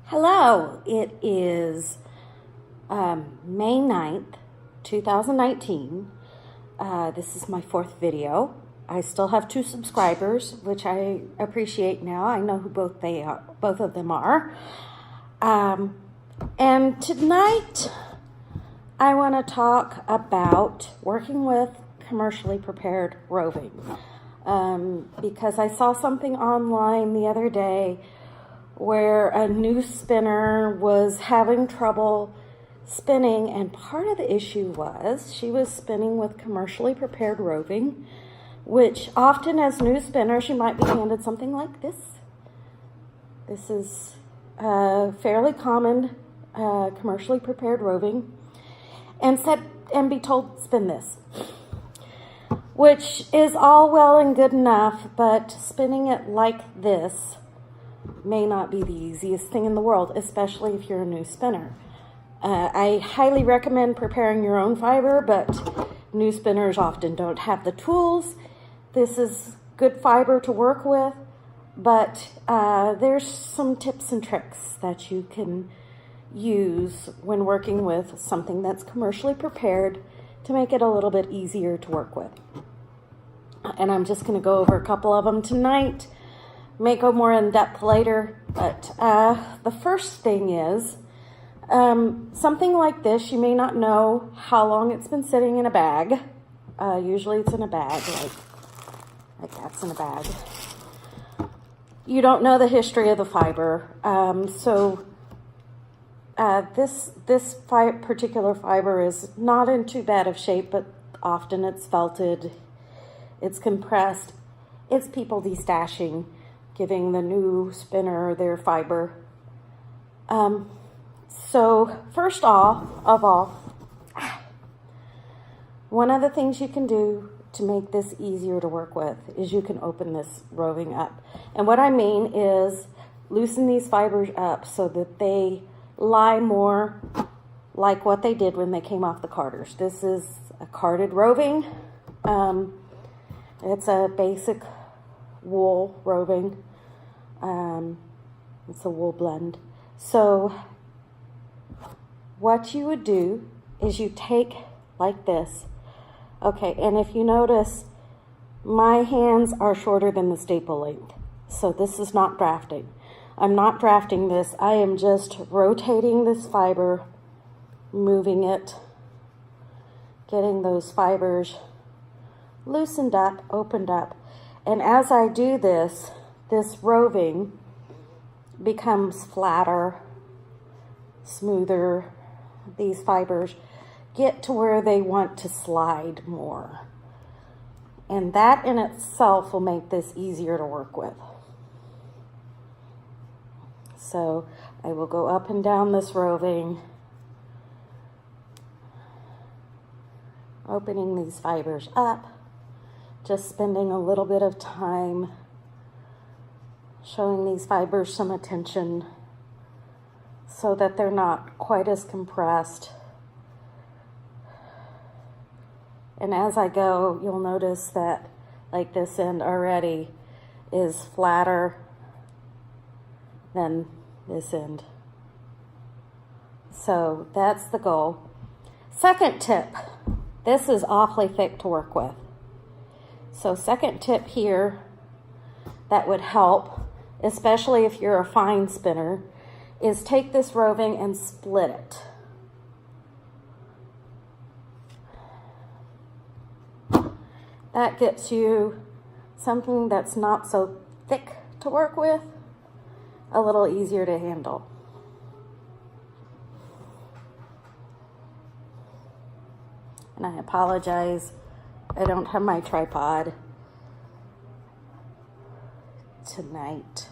Hello, it is May 9th, 2019. This is my fourth video. I still have 2 subscribers, which I appreciate now. I know who both of them are. And tonight I want to talk about working with commercially prepared roving. Because I saw something online the other day where a new spinner was having trouble spinning, and part of the issue was she was spinning with commercially prepared roving, which often as new spinners you might be handed something like this. This is fairly common commercially prepared roving, and be told spin this, which is all well and good enough, but spinning it like this may not be the easiest thing in the world, especially if you're a new spinner. I highly recommend preparing your own fiber, but new spinners often don't have the tools. This is good fiber to work with, but there's some tips and tricks that you can use when working with something that's commercially prepared to make it a little bit easier to work with. And I'm just going to go over a couple of them tonight. May go more in depth later, but the first thing is something like this. You may not know how long it's been sitting in a bag. Usually it's in a bag, like that's in a bag. You don't know the history of the fiber, this particular fiber is not in too bad of shape, but often it's felted, it's compressed, it's people destashing, giving the new spinner their fiber. So first of all, one of the things you can do to make this easier to work with is you can open this roving up. And what I mean is loosen these fibers up so that they lie more like what they did when they came off the carders. This is a carded roving. It's a basic wool roving. It's a wool blend. So what you would do is you take like this. Okay, and if you notice, my hands are shorter than the staple length. So this is not drafting. I'm not drafting this. I am just rotating this fiber, moving it, getting those fibers loosened up, opened up. And as I do this roving becomes flatter, smoother. These fibers get to where they want to slide more. And that in itself will make this easier to work with. So I will go up and down this roving, opening these fibers up, just spending a little bit of time showing these fibers some attention so that they're not quite as compressed. And as I go, you'll notice that like this end already is flatter than this end. So that's the goal. Second tip, this is awfully thick to work with. So second tip here that would help, especially if you're a fine spinner, is take this roving and split it. That gets you something that's not so thick to work with, a little easier to handle. And I apologize, I don't have my tripod tonight.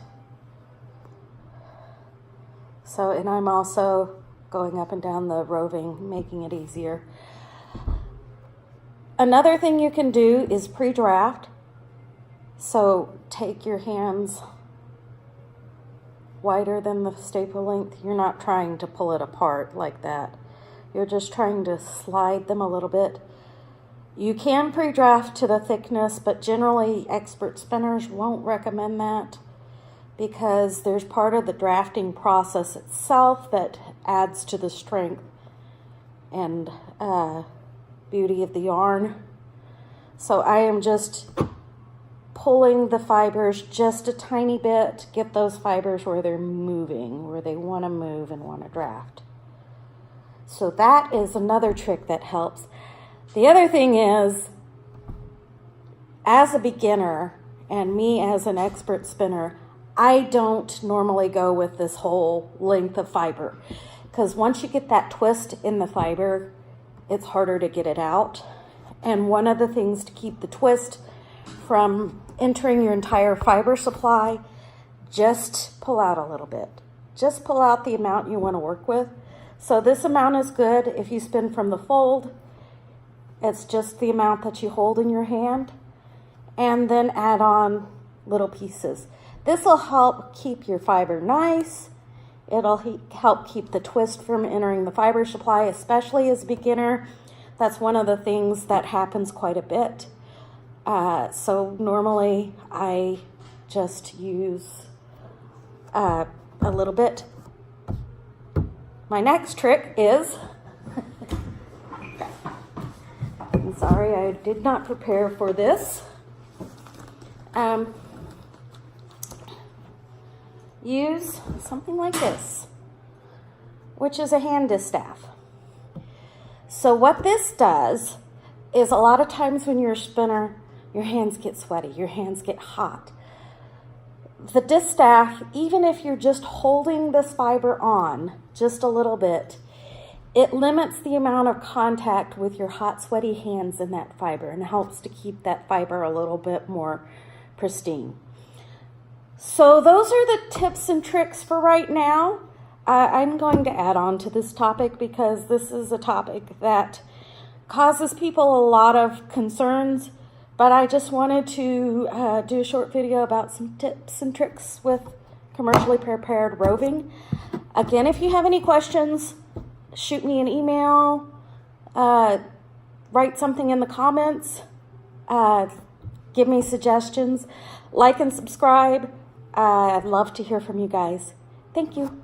So, and I'm also going up and down the roving, making it easier. Another thing you can do is pre-draft. So take your hands wider than the staple length. You're not trying to pull it apart like that. You're just trying to slide them a little bit. You can pre-draft to the thickness, but generally expert spinners won't recommend that. because there's part of the drafting process itself that adds to the strength and beauty of the yarn. So I am just pulling the fibers just a tiny bit, get those fibers where they're moving, where they want to move and want to draft. So that is another trick that helps. The other thing is, as a beginner and me as an expert spinner, I don't normally go with this whole length of fiber, because once you get that twist in the fiber, it's harder to get it out. And one of the things to keep the twist from entering your entire fiber supply, just pull out a little bit. Just pull out the amount you want to work with. So this amount is good if you spin from the fold. It's just the amount that you hold in your hand, and then add on little pieces. This will help keep your fiber nice. It'll help keep the twist from entering the fiber supply, especially as a beginner. That's one of the things that happens quite a bit. So normally I just use a little bit. My next trick is, I'm sorry, I did not prepare for this. Use something like this, which is a hand distaff. So what this does is, a lot of times when you're a spinner, your hands get sweaty, your hands get hot. The distaff, even if you're just holding this fiber on just a little bit, it limits the amount of contact with your hot, sweaty hands in that fiber and helps to keep that fiber a little bit more pristine. So those are the tips and tricks for right now. I'm going to add on to this topic because this is a topic that causes people a lot of concerns, but I just wanted to do a short video about some tips and tricks with commercially prepared roving. Again, if you have any questions, shoot me an email, write something in the comments, give me suggestions, like and subscribe. I'd love to hear from you guys. Thank you.